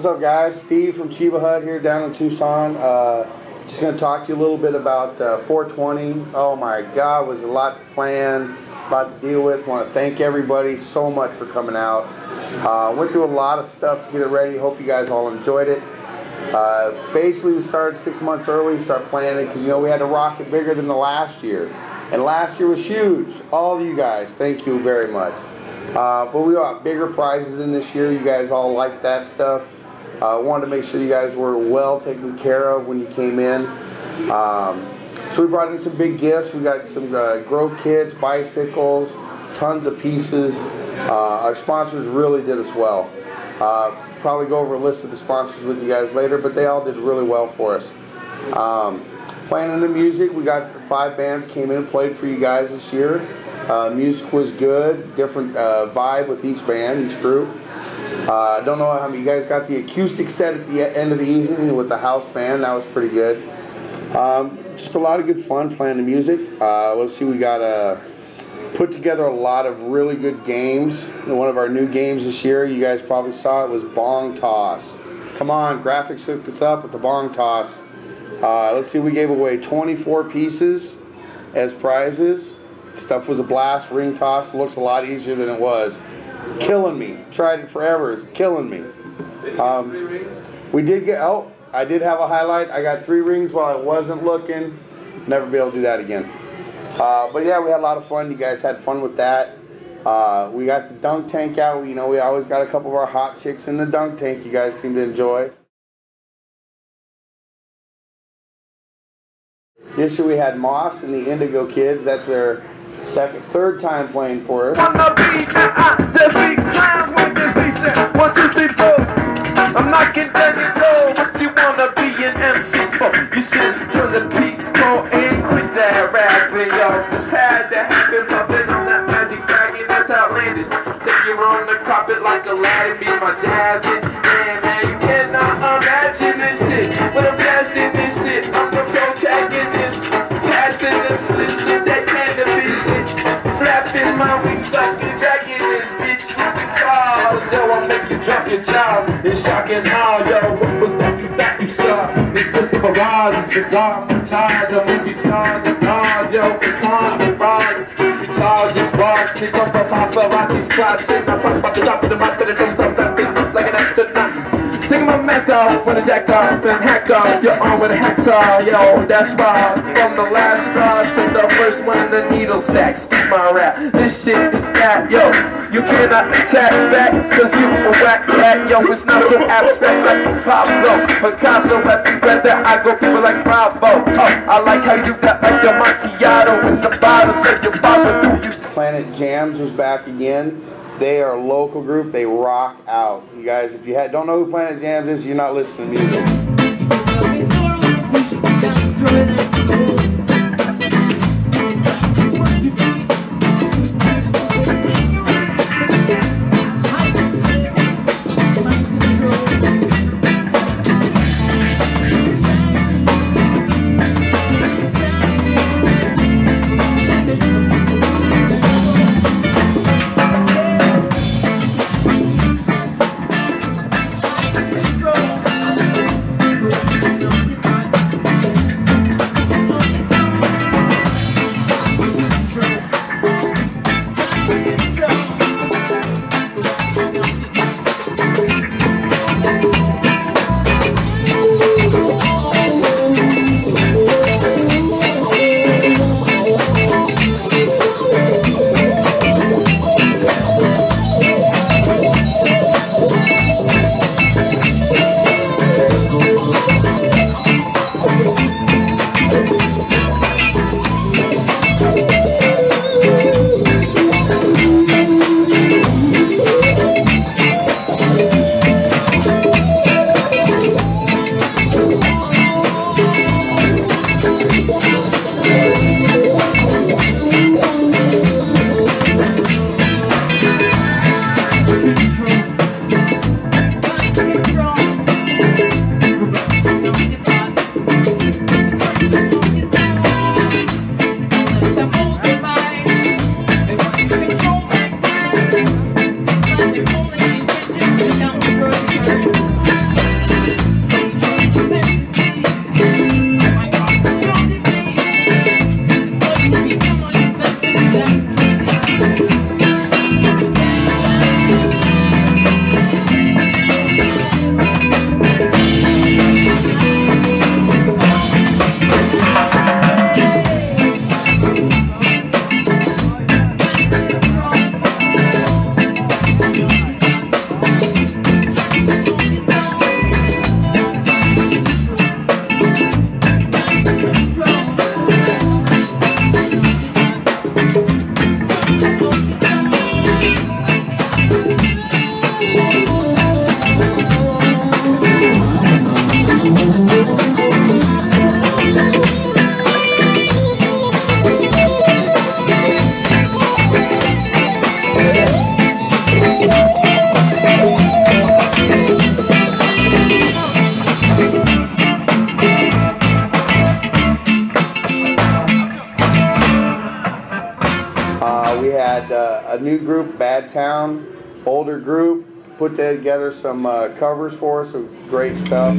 What's up, guys? Steve from Cheba Hut here down in Tucson. Just going to talk to you a little bit about 420. Oh my God, it was a lot to plan, a lot to deal with. Want to thank everybody so much for coming out. Went through a lot of stuff to get it ready. Hope you guys all enjoyed it. Basically, we started 6 months early, started planning, because we had to rock it bigger than the last year. And last year was huge. All of you guys, thank you very much. But we got bigger prizes in this year. You guys all like that stuff. Wanted to make sure you guys were well taken care of when you came in. So we brought in some big gifts. We got some grow kits, bicycles, tons of pieces. Our sponsors really did us well. Probably go over a list of the sponsors with you guys later, but they all did really well for us. Playing the music, we got 5 bands came in and played for you guys this year. Music was good, different vibe with each band, each group. I don't know how many you guys got the acoustic set at the end of the evening with the house band. That was pretty good. Just a lot of good fun playing the music. Let's see, we got put together a lot of really good games. One of our new games this year, you guys probably saw it, was Bong Toss. Come on, graphics hooked us up with the Bong Toss. Let's see, we gave away 24 pieces as prizes. Stuff was a blast. Ring toss looks a lot easier than it was. Killing me. Tried it forever. It's killing me. We did get, I did have a highlight. I got 3 rings while I wasn't looking. Never be able to do that again. But yeah, we had a lot of fun. You guys had fun with that. We got the dunk tank out. We always got a couple of our hot chicks in the dunk tank you guys seem to enjoy. This year we had Moss and the Indigo Kids. That's their third time playing for us. On the beat, the big clowns with the beats in 1, 2, 3, 4. I'm knocking down your door. What you wanna be an MC for? You should turn the piece, go and quit that rapping, yo. This had to happen, pumping on that magic dragon, that's outlandish. Take you on the carpet like Aladdin, be my dazzling. Man, you cannot imagine this shit. When I'm blasting this shit, I'm the protagonist. Passing explicit, that cannabis shit. Flapping my wings like a dragon, this bitch with the claws. Yo, I'll make you drop your jaws. It's shocking how, yo, what was that you thought you saw? It's just a mirage, it's bizarre montage of movie stars and gods, yo, pecans and frauds. Guitars just watch me come from paparazzi squats. And I pop up the top of the mic, but it don't stop blasting like an astronaut. Taking my mask off when I jack off and hack off your arm with a hacksaw, yo, that's wild. From the last straw to the first one in the needle stack, speak my rap, this shit is bad, yo. You cannot attack back, cause you a whack cat, yo. It's not so abstract like Pablo Picasso, have you read that? I go people like Bravo. Oh, I like how you got like your Montiato in the bottom of your father. Planet Jams was back again. They are a local group. They rock out. You guys, if you don't know who Planet Jams is, you're not listening to music. a new group, Bad Town, older group, put together some covers for us, some great stuff.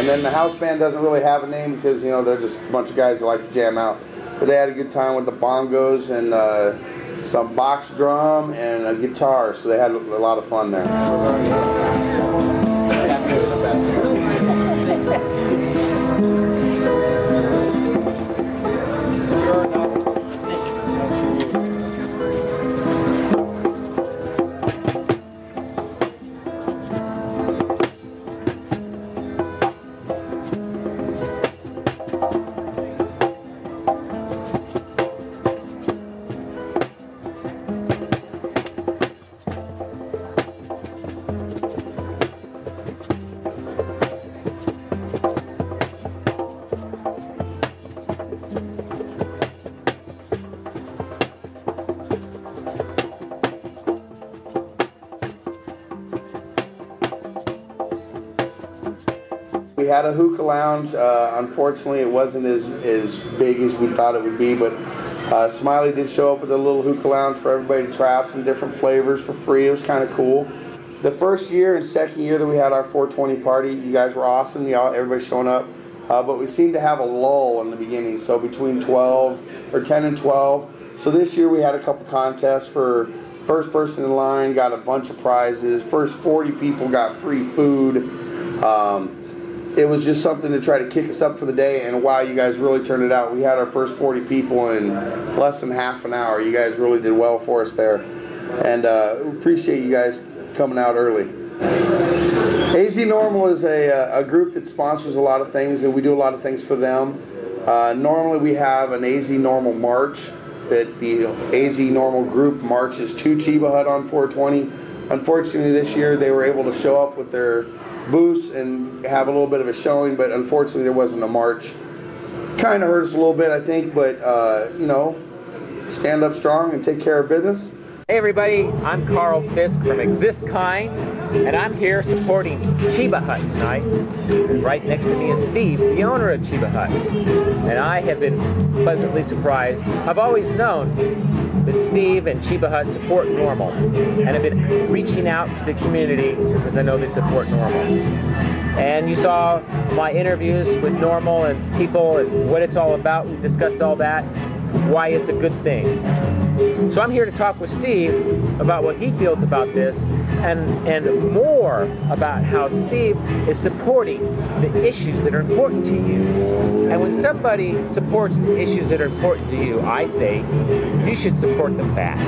And the house band doesn't really have a name because, you know, they're just a bunch of guys that like to jam out. But they had a good time with the bongos and some box drum and a guitar, so they had a lot of fun there. We had a hookah lounge. Unfortunately, it wasn't as big as we thought it would be, but Smiley did show up with a little hookah lounge for everybody to try out some different flavors for free. It was kind of cool. The first year and second year that we had our 420 party, you guys were awesome. Everybody showing up. But we seemed to have a lull in the beginning, so between 10 and 12. So this year we had a couple contests for first person in line, got a bunch of prizes. First 40 people got free food. It was just something to try to kick us up for the day, and wow, you guys really turned it out. We had our first 40 people in less than half an hour. You guys really did well for us there, and appreciate you guys coming out early. Aznormal is a group that sponsors a lot of things, and we do a lot of things for them. Normally we have an Aznormal march that the Aznormal group marches to Cheba Hut on 420. Unfortunately this year they were able to show up with their booths and have a little bit of a showing, but unfortunately there wasn't a march. Kind of hurt us a little bit, I think, but you know, stand up strong and take care of business. Hey everybody, I'm Carl Fisk from Exist Kind, and I'm here supporting Cheba Hut tonight. And right next to me is Steve, the owner of Cheba Hut. And I have been pleasantly surprised. I've always known that Steve and Cheba Hut support Normal, and I've been reaching out to the community because I know they support Normal. And you saw my interviews with Normal and people and what it's all about. We discussed all that, why it's a good thing. So I'm here to talk with Steve about what he feels about this and more about how Steve is supporting the issues that are important to you. And when somebody supports the issues that are important to you, I say you should support them back.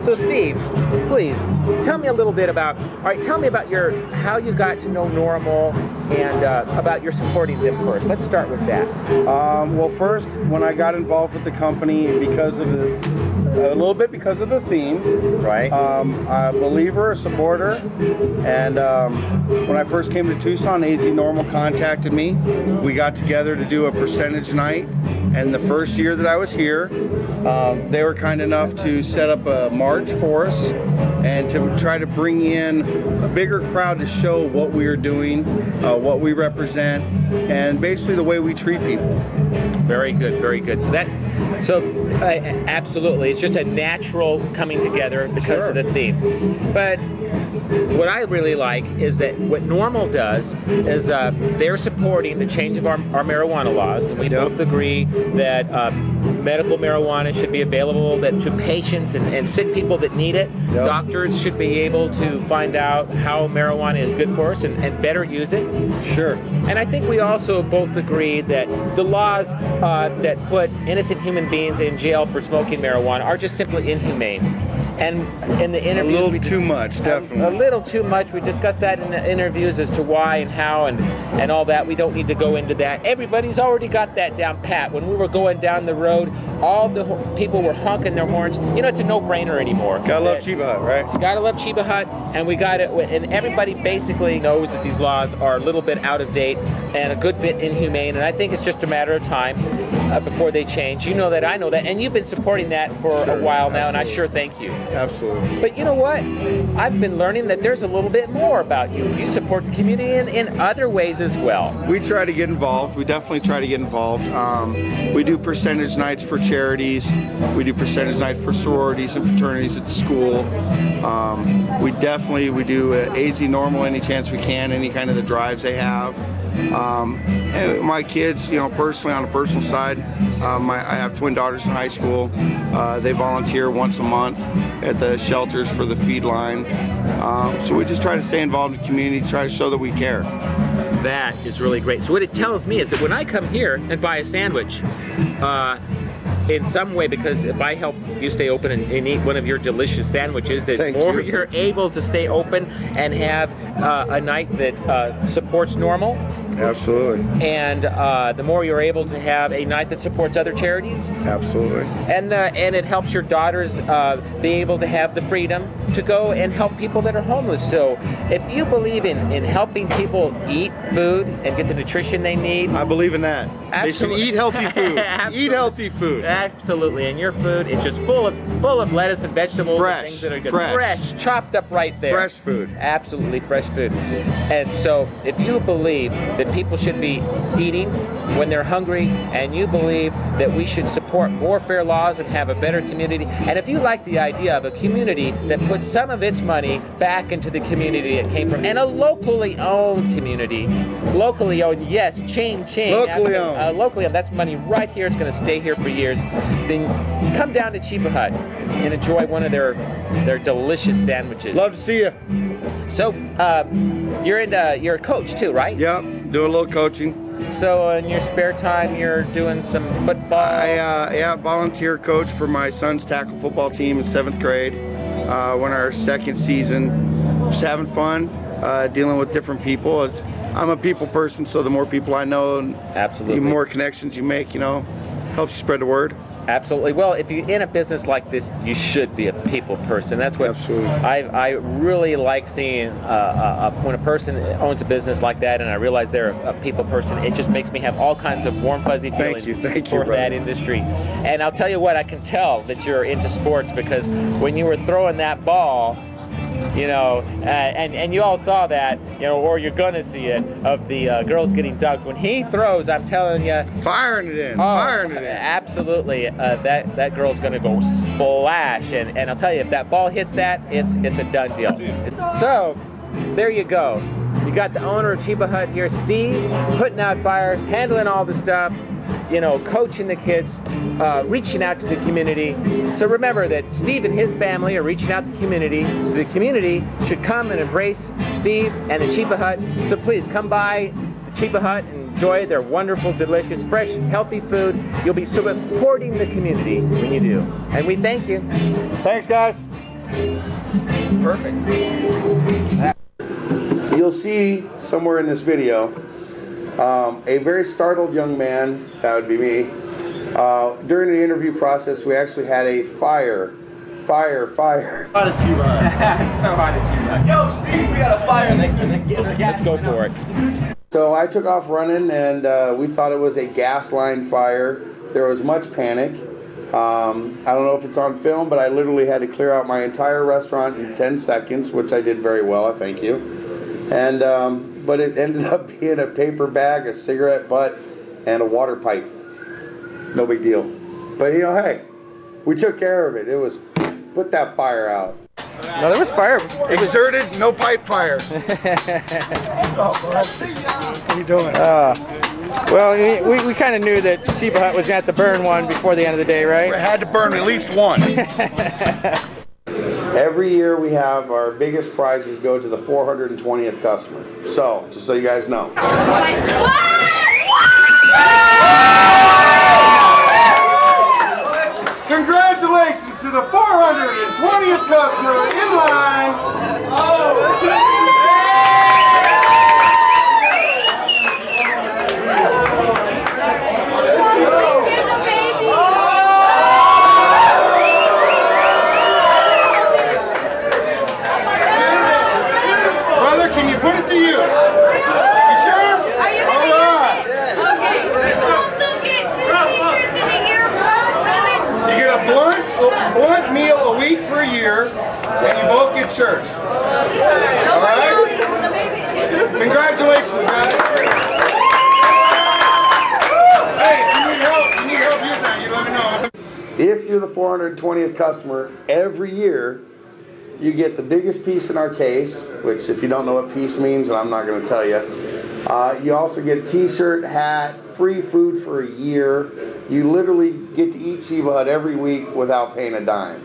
So Steve, please tell me a little bit about, tell me about how you got to know Normal and about your supporting them first. Let's start with that. Well, first, when I got involved with the company because of a little bit because of the theme. Right. A believer, a supporter, and when I first came to Tucson, Aznormal contacted me. We got together to do a percentage night, and the first year that I was here, they were kind enough to set up a march for us and to try to bring in a bigger crowd to show what we are doing, what we represent, and basically the way we treat people. Very good, very good. So absolutely, it's just a natural coming together because of the theme. But what I really like is that what Normal does is they're supporting the change of our marijuana laws, and we both agree that medical marijuana should be available to patients and sick people that need it. Doctors should be able to find out how marijuana is good for us and better use it. Sure. And I think we also both agree that the laws that put innocent human beings in jail for smoking marijuana are just simply inhumane. And in the interviews, a little too much, definitely. A little too much. We discussed that in the interviews as to why and how and all that. We don't need to go into that. Everybody's already got that down pat. When we were going down the road, all the people were honking their horns. You know, it's a no-brainer anymore. Gotta love Cheba Hut, right? Gotta love Cheba Hut, and we got it. And everybody basically knows that these laws are a little bit out of date and a good bit inhumane. And I think it's just a matter of time before they change. You know that, I know that, and you've been supporting that for a while now, and I sure thank you. Absolutely. But you know what? I've been learning that there's a little bit more about you. You support the community in other ways as well. We try to get involved. We definitely try to get involved. We do percentage nights for charities. We do percentage nights for sororities and fraternities at the school. We do Aznormal any chance we can, any kind of the drives they have. And my kids, you know, personally, on a personal side, I have twin daughters in high school. They volunteer once a month at the shelters for the feed line. So we just try to stay involved in the community, try to show that we care. That is really great. So what it tells me is that when I come here and buy a sandwich, in some way, because if I help you stay open and eat one of your delicious sandwiches, the more you're able to stay open and have a night that supports Normal. Absolutely. And the more you're able to have a night that supports other charities. Absolutely. And it helps your daughters be able to have the freedom to go and help people that are homeless. So if you believe in helping people eat food and get the nutrition they need. I believe in that. Absolutely. They should eat healthy food. Eat healthy food. Absolutely. And your food is just full of lettuce and vegetables and things that are good. Fresh, chopped up right there. Fresh food. Absolutely fresh food. And so if you believe that people should be eating when they're hungry, and you believe that we should support more fair laws and have a better community, and if you like the idea of a community that puts some of its money back into the community it came from, and a locally owned community, locally owned, yes, chain, locally owned, locally owned, that's money right here, it's going to stay here for years, then come down to Cheba Hut and enjoy one of their delicious sandwiches. Love to see you. So you're a coach too, right? Yep, do a little coaching. So in your spare time, you're doing some football? I volunteer coach for my son's tackle football team in 7th grade. We're in our 2nd season. Just having fun. dealing with different people. I'm a people person, so the more people I know, and Absolutely. the more connections you make, you know, helps you spread the word. Absolutely. Well, if you're in a business like this, you should be a people person. That's what Absolutely. I really like seeing when a person owns a business like that, and I realize they're a people person. It just makes me have all kinds of warm, fuzzy feelings Thank you, for that industry. And I'll tell you what, I can tell that you're into sports because when you were throwing that ball, you know, and you all saw that, you know, or you're gonna see it, of the girls getting dunked. When he throws, I'm telling you, Firing it in, oh, firing it in. absolutely, that girl's gonna go splash, and I'll tell you, if that ball hits that, it's a done deal. So, there you go. You got the owner of Cheba Hut here, Steve, putting out fires, handling all the stuff, you know, coaching the kids, reaching out to the community. So remember that Steve and his family are reaching out to the community, so the community should come and embrace Steve and the Cheba Hut. So please come by the Cheba Hut and enjoy their wonderful, delicious, fresh, healthy food. You'll be supporting the community when you do. And we thank you. Thanks, guys. Perfect. You'll see somewhere in this video a very startled young man, that would be me. During the interview process, we actually had a fire. Hot at Cheba Hut. It's so hot at Cheba Hut. Yo, Steve, we got a fire. Let's go for it. So I took off running, and we thought it was a gas line fire. There was much panic. I don't know if it's on film, but I literally had to clear out my entire restaurant in 10 seconds, which I did very well, I thank you. And but it ended up being a paper bag, a cigarette butt, and a water pipe. No big deal. But you know, hey, we took care of it. It was, put that fire out. No, there was fire. Exerted, no pipe fire. What are you doing? Well, we kind of knew that Cheba Hut was going to have to burn one before the end of the day, right? We had to burn at least one. Every year we have our biggest prizes go to the 420th customer. So, just so you guys know. Congratulations to the 420th customer in line. Brother, can you put it to use? You sure? Are you going to use it? Okay. You also get 2 t-shirts in a year. You get a blunt meal a week for a year, and you both get shirts. All right? Congratulations, guys. Hey, if you need help, use that. You let me know. If you're the 420th customer, every year you get the biggest piece in our case, which if you don't know what piece means, and I'm not going to tell you. You also get a t-shirt, hat, free food for a year. You literally get to eat Cheba Hut every week without paying a dime.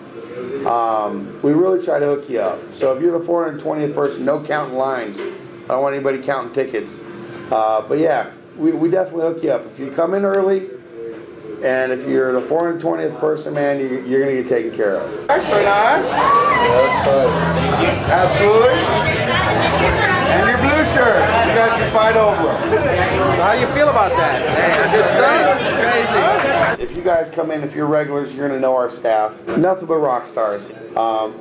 We really try to hook you up. So if you're the 420th person, no counting lines. I don't want anybody counting tickets. But yeah, we definitely hook you up. If you come in early, and if you're the 420th person, man, you're going to get taken care of. That's very nice. Absolutely. And your blue shirt. You guys can fight over them. So how do you feel about that? Hey, good stuff? Crazy. If you guys come in, if you're regulars, you're going to know our staff. Nothing but rock stars.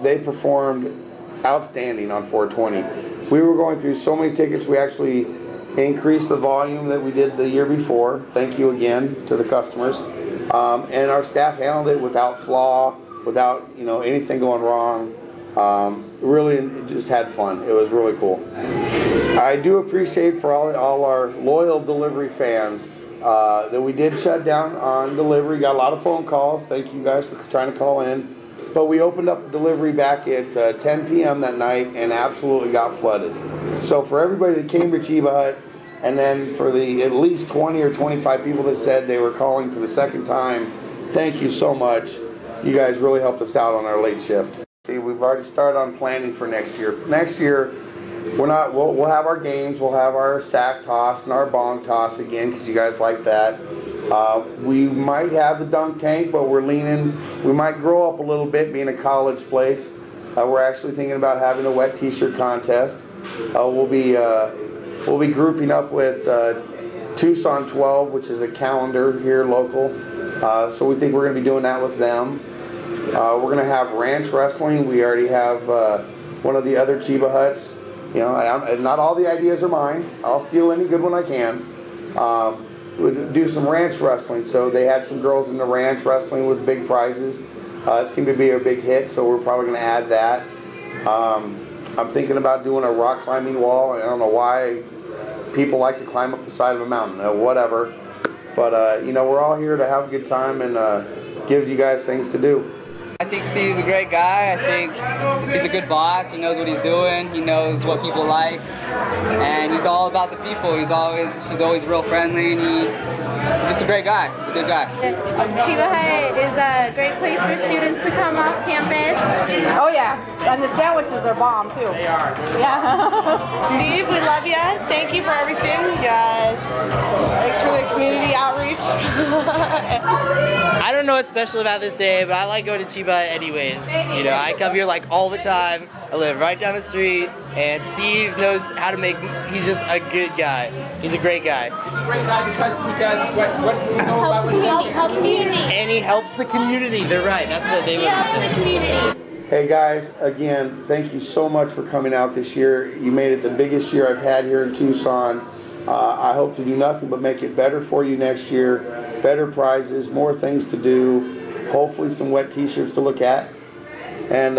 They performed outstanding on 420. We were going through so many tickets, we actually increased the volume that we did the year before. Thank you again to the customers. And our staff handled it without flaw, without anything going wrong. Really just had fun. It was really cool. I do appreciate for all our loyal delivery fans that we did shut down on delivery. Got a lot of phone calls. Thank you guys for trying to call in. But we opened up delivery back at 10 p.m. that night and absolutely got flooded. So for everybody that came to Cheba Hut, and then for the at least 20 or 25 people that said they were calling for the second time, thank you so much. You guys really helped us out on our late shift. See, we've already started on planning for next year. Next year, we'll have our games, we'll have our sack toss and our bong toss again, because you guys like that. We might have the dunk tank, but we're leaning, we might grow up a little bit being a college place. We're actually thinking about having a wet t-shirt contest. We'll be grouping up with Tucson 12, which is a calendar here local. So we think we're going to be doing that with them. We're going to have ranch wrestling. We already have one of the other Cheba Huts. You know, not all the ideas are mine. I'll steal any good one I can. We'll do some ranch wrestling. So they had some girls in the ranch wrestling with big prizes. It seemed to be a big hit, so we're probably going to add that. I'm thinking about doing a rock climbing wall. I don't know why people like to climb up the side of a mountain, whatever. But, you know, we're all here to have a good time and give you guys things to do. I think Steve's a great guy. I think he's a good boss. He knows what he's doing. He knows what people like, and he's all about the people. He's always real friendly, and he's just a great guy. He's a good guy. Cheba Hut is a great place for students to come off campus. Oh yeah, and the sandwiches are bomb too. They are. Yeah. Steve, we love you. Thank you for everything. Thanks for the community outreach. I don't know what's special about this day, but I like going to Cheba anyways. You know, I come here like all the time. I live right down the street, and Steve knows how to make. He's just a good guy. He's a great guy. He's a great guy because he does what do you know Helps about what community. Helps community. And he helps the community. They're right. That's what they He would helps the say. community. Hey guys, again, thank you so much for coming out this year. You made it the biggest year I've had here in Tucson. I hope to do nothing but make it better for you next year. Better prizes, more things to do, hopefully some wet t-shirts to look at. And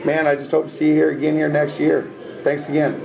man, I just hope to see you here again next year. Thanks again.